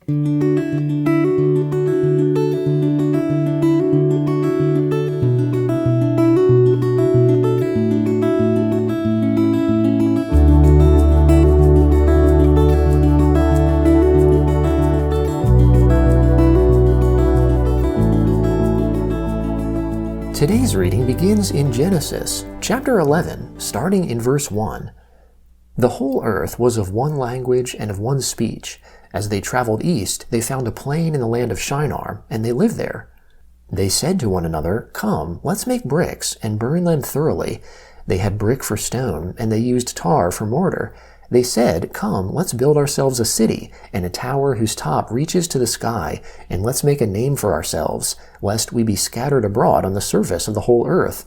Today's reading begins in Genesis, chapter 11, starting in verse 1. The whole earth was of one language and of one speech. As they traveled east, they found a plain in the land of Shinar, and they lived there. They said to one another, "Come, let's make bricks, and burn them thoroughly." They had brick for stone, and they used tar for mortar. They said, "Come, let's build ourselves a city, and a tower whose top reaches to the sky, and let's make a name for ourselves, lest we be scattered abroad on the surface of the whole earth."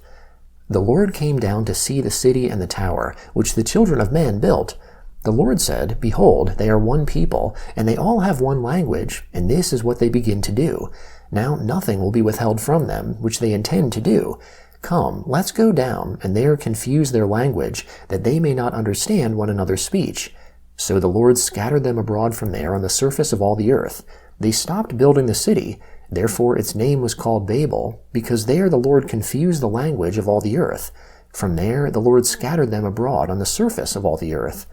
The Lord came down to see the city and the tower, which the children of men built. The Lord said, "Behold, they are one people, and they all have one language, and this is what they begin to do. Now nothing will be withheld from them, which they intend to do. Come, let's go down, and there confuse their language, that they may not understand one another's speech." So the Lord scattered them abroad from there on the surface of all the earth. They stopped building the city, therefore its name was called Babel, because there the Lord confused the language of all the earth. From there the Lord scattered them abroad on the surface of all the earth.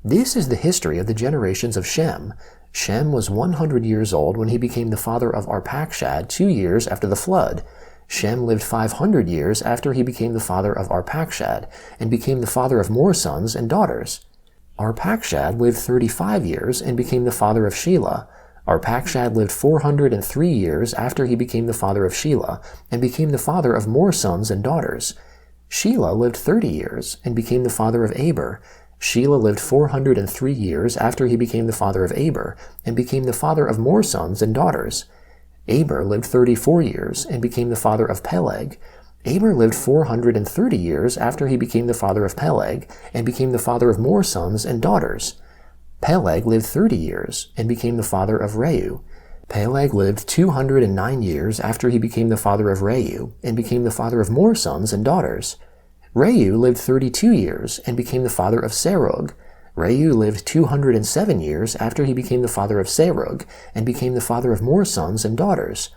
This is the history of the generations of Shem. Shem was 100 years old when he became the father of Arpachshad 2 years after the flood. Shem lived 500 years after he became the father of Arpachshad, and became the father of more sons and daughters. Arpachshad lived 35 years and became the father of Shelah. Arpachshad lived 403 years after he became the father of Shelah, and became the father of more sons and daughters. Shelah lived 30 years and became the father of Eber. Shelah lived 403 years after he became the father of Eber, and became the father of more sons and daughters. Eber lived 34 years and became the father of Peleg. Eber lived 430 years after he became the father of Peleg, and became the father of more sons and daughters. Peleg lived 30 years and became the father of Reu. Peleg lived 209 years after he became the father of Reu, and became the father of more sons and daughters. Reu lived 32 years and became the father of Serug. Reu lived 207 years after he became the father of Serug, and became the father of more sons and daughters.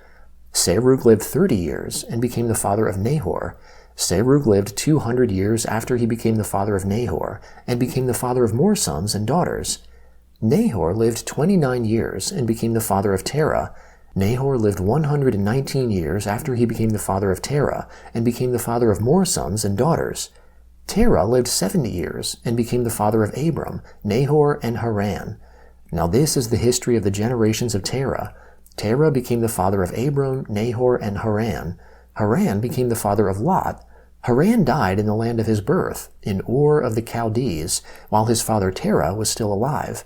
Serug lived 30 years and became the father of Nahor. Serug lived 200 years after he became the father of Nahor, and became the father of more sons and daughters. Nahor lived 29 years and became the father of Terah. Nahor lived 119 years after he became the father of Terah, and became the father of more sons and daughters. Terah lived 70 years and became the father of Abram, Nahor, and Haran. Now this is the history of the generations of Terah. Terah became the father of Abram, Nahor, and Haran. Haran became the father of Lot. Haran died in the land of his birth, in Ur of the Chaldees, while his father Terah was still alive.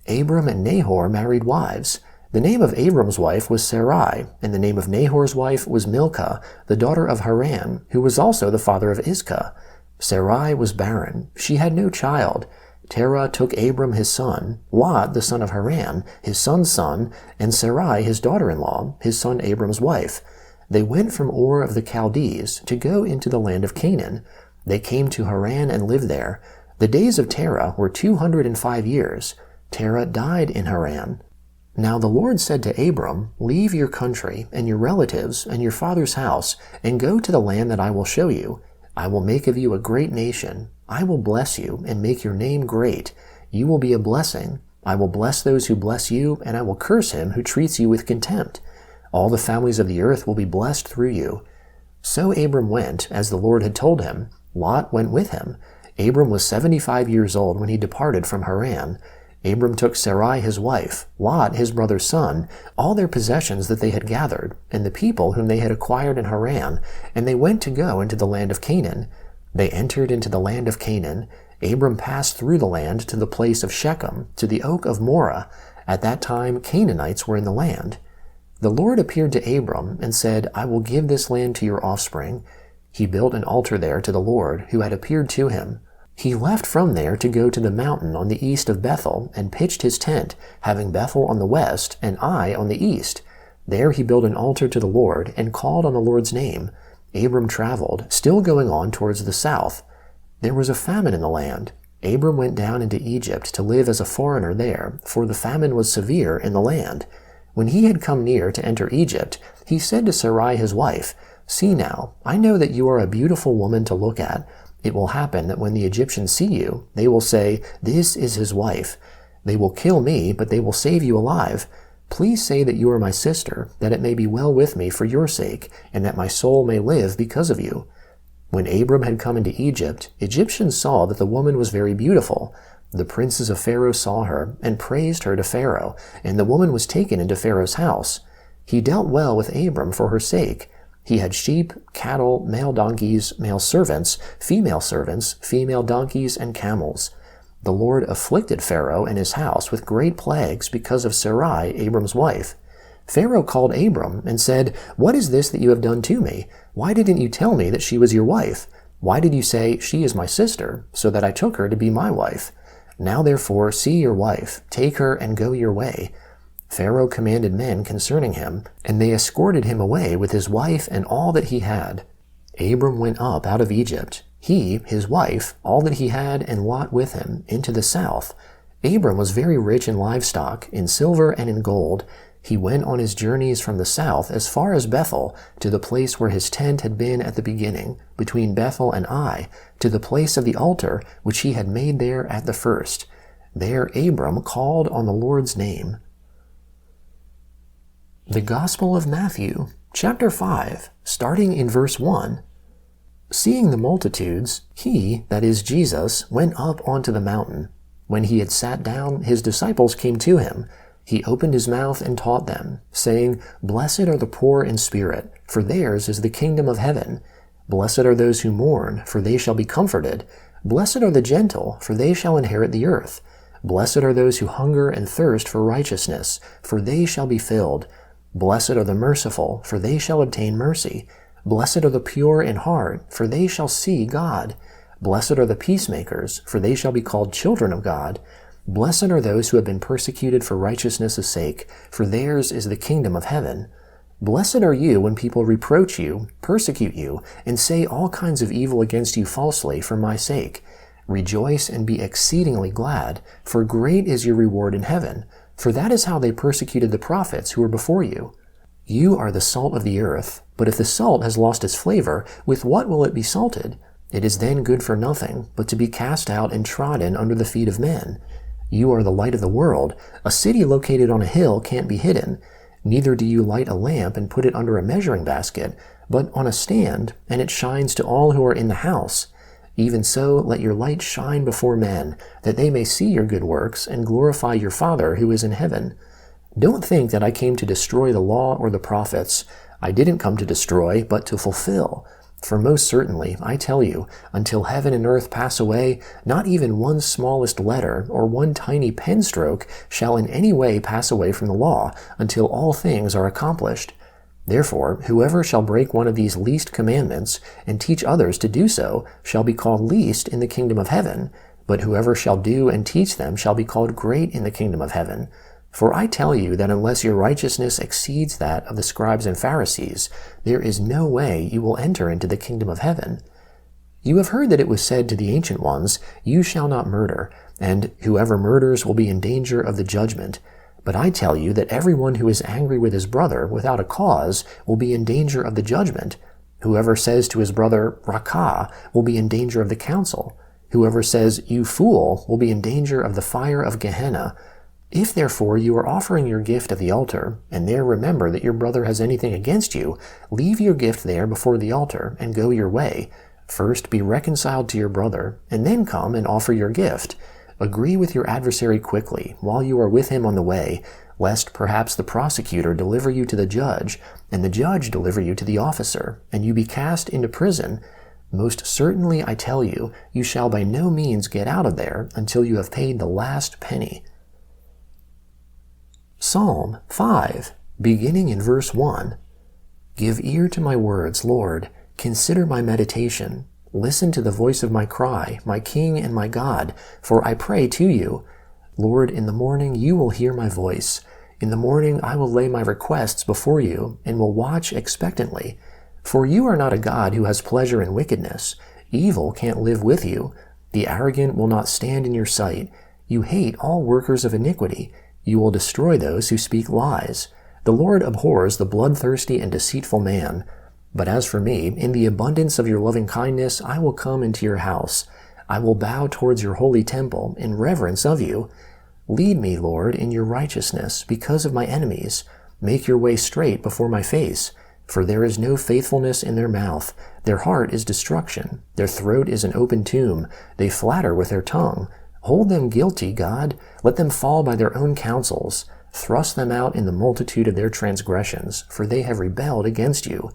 Abram and Nahor married wives. The name of Abram's wife was Sarai, and the name of Nahor's wife was Milcah, the daughter of Haran, who was also the father of Iscah. Sarai was barren. She had no child. Terah took Abram his son, Lot the son of Haran, his son's son, and Sarai his daughter-in-law, his son Abram's wife. They went from Ur of the Chaldees to go into the land of Canaan. They came to Haran and lived there. The days of Terah were 205 years. Terah died in Haran. Now the Lord said to Abram, "Leave your country and your relatives and your father's house, and go to the land that I will show you. I will make of you a great nation. I will bless you and make your name great. You will be a blessing. I will bless those who bless you, and I will curse him who treats you with contempt. All the families of the earth will be blessed through you." So Abram went, as the Lord had told him. Lot went with him. Abram was 75 years old when he departed from Haran. Abram took Sarai his wife, Lot his brother's son, all their possessions that they had gathered, and the people whom they had acquired in Haran, and they went to go into the land of Canaan. They entered into the land of Canaan. Abram passed through the land to the place of Shechem, to the oak of Moreh. At that time Canaanites were in the land. The Lord appeared to Abram and said, "I will give this land to your offspring." He built an altar there to the Lord, who had appeared to him. He left from there to go to the mountain on the east of Bethel, and pitched his tent, having Bethel on the west and Ai on the east. There he built an altar to the Lord, and called on the Lord's name. Abram traveled, still going on towards the south. There was a famine in the land. Abram went down into Egypt to live as a foreigner there, for the famine was severe in the land. When he had come near to enter Egypt, he said to Sarai his wife, "See now, I know that you are a beautiful woman to look at. It will happen that when the Egyptians see you, they will say, 'This is his wife.' They will kill me, but they will save you alive. Please say that you are my sister, that it may be well with me for your sake, and that my soul may live because of you." When Abram had come into Egypt, Egyptians saw that the woman was very beautiful. The princes of Pharaoh saw her, and praised her to Pharaoh, and the woman was taken into Pharaoh's house. He dealt well with Abram for her sake. He had sheep, cattle, male donkeys, male servants, female donkeys, and camels. The Lord afflicted Pharaoh and his house with great plagues because of Sarai, Abram's wife. Pharaoh called Abram and said, "What is this that you have done to me? Why didn't you tell me that she was your wife? Why did you say, 'She is my sister,' so that I took her to be my wife? Now therefore see your wife, take her and go your way." Pharaoh commanded men concerning him, and they escorted him away with his wife and all that he had. Abram went up out of Egypt, he, his wife, all that he had, and Lot with him, into the south. Abram was very rich in livestock, in silver and in gold. He went on his journeys from the south as far as Bethel, to the place where his tent had been at the beginning, between Bethel and Ai, to the place of the altar which he had made there at the first. There Abram called on the Lord's name. The Gospel of Matthew, chapter 5, starting in verse 1. Seeing the multitudes, he, that is Jesus, went up onto the mountain. When he had sat down, his disciples came to him. He opened his mouth and taught them, saying, "Blessed are the poor in spirit, for theirs is the kingdom of heaven. Blessed are those who mourn, for they shall be comforted. Blessed are the gentle, for they shall inherit the earth. Blessed are those who hunger and thirst for righteousness, for they shall be filled. Blessed are the merciful, for they shall obtain mercy. Blessed are the pure in heart, for they shall see God. Blessed are the peacemakers, for they shall be called children of God. Blessed are those who have been persecuted for righteousness' sake, for theirs is the kingdom of heaven. Blessed are you when people reproach you, persecute you, and say all kinds of evil against you falsely for my sake. Rejoice and be exceedingly glad, for great is your reward in heaven. For that is how they persecuted the prophets who were before you. You are the salt of the earth, but if the salt has lost its flavor, with what will it be salted? It is then good for nothing, but to be cast out and trodden under the feet of men. You are the light of the world. A city located on a hill can't be hidden. Neither do you light a lamp and put it under a measuring basket, but on a stand, and it shines to all who are in the house. Even so, let your light shine before men, that they may see your good works and glorify your Father who is in heaven. Don't think that I came to destroy the law or the prophets. I didn't come to destroy, but to fulfill. For most certainly, I tell you, until heaven and earth pass away, not even one smallest letter or one tiny pen stroke shall in any way pass away from the law, until all things are accomplished. Therefore, whoever shall break one of these least commandments, and teach others to do so, shall be called least in the kingdom of heaven. But whoever shall do and teach them shall be called great in the kingdom of heaven. For I tell you that unless your righteousness exceeds that of the scribes and Pharisees, there is no way you will enter into the kingdom of heaven. You have heard that it was said to the ancient ones, 'You shall not murder,' and 'Whoever murders will be in danger of the judgment.' But I tell you that everyone who is angry with his brother without a cause will be in danger of the judgment. Whoever says to his brother, 'Rakah,' will be in danger of the council. Whoever says, 'You fool,' will be in danger of the fire of Gehenna. If therefore you are offering your gift at the altar, and there remember that your brother has anything against you, leave your gift there before the altar, and go your way. First be reconciled to your brother, and then come and offer your gift. Agree with your adversary quickly, while you are with him on the way, lest perhaps the prosecutor deliver you to the judge, and the judge deliver you to the officer, and you be cast into prison. Most certainly I tell you, you shall by no means get out of there until you have paid the last penny." Psalm 5, beginning in verse 1. Give ear to my words, Lord. Consider my meditation. Listen to the voice of my cry, my King and my God, for I pray to you. Lord, in the morning you will hear my voice. In the morning I will lay my requests before you, and will watch expectantly. For you are not a God who has pleasure in wickedness. Evil can't live with you. The arrogant will not stand in your sight. You hate all workers of iniquity. You will destroy those who speak lies. The Lord abhors the bloodthirsty and deceitful man. But as for me, in the abundance of your loving kindness, I will come into your house. I will bow towards your holy temple in reverence of you. Lead me, Lord, in your righteousness because of my enemies. Make your way straight before my face. For there is no faithfulness in their mouth. Their heart is destruction. Their throat is an open tomb. They flatter with their tongue. Hold them guilty, God. Let them fall by their own counsels. Thrust them out in the multitude of their transgressions, for they have rebelled against you.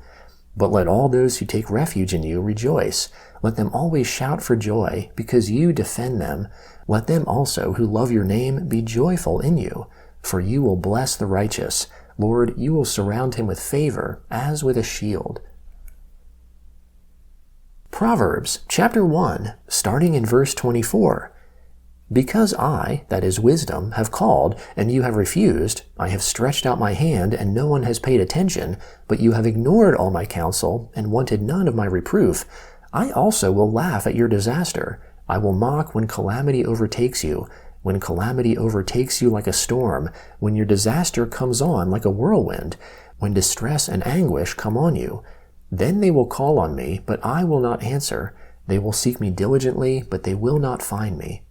But let all those who take refuge in you rejoice. Let them always shout for joy, because you defend them. Let them also who love your name be joyful in you, for you will bless the righteous. Lord, you will surround him with favor, as with a shield. Proverbs chapter 1, starting in verse 24. Because I, that is wisdom, have called, and you have refused, I have stretched out my hand, and no one has paid attention, but you have ignored all my counsel, and wanted none of my reproof, I also will laugh at your disaster. I will mock when calamity overtakes you, when calamity overtakes you like a storm, when your disaster comes on like a whirlwind, when distress and anguish come on you. Then they will call on me, but I will not answer. They will seek me diligently, but they will not find me.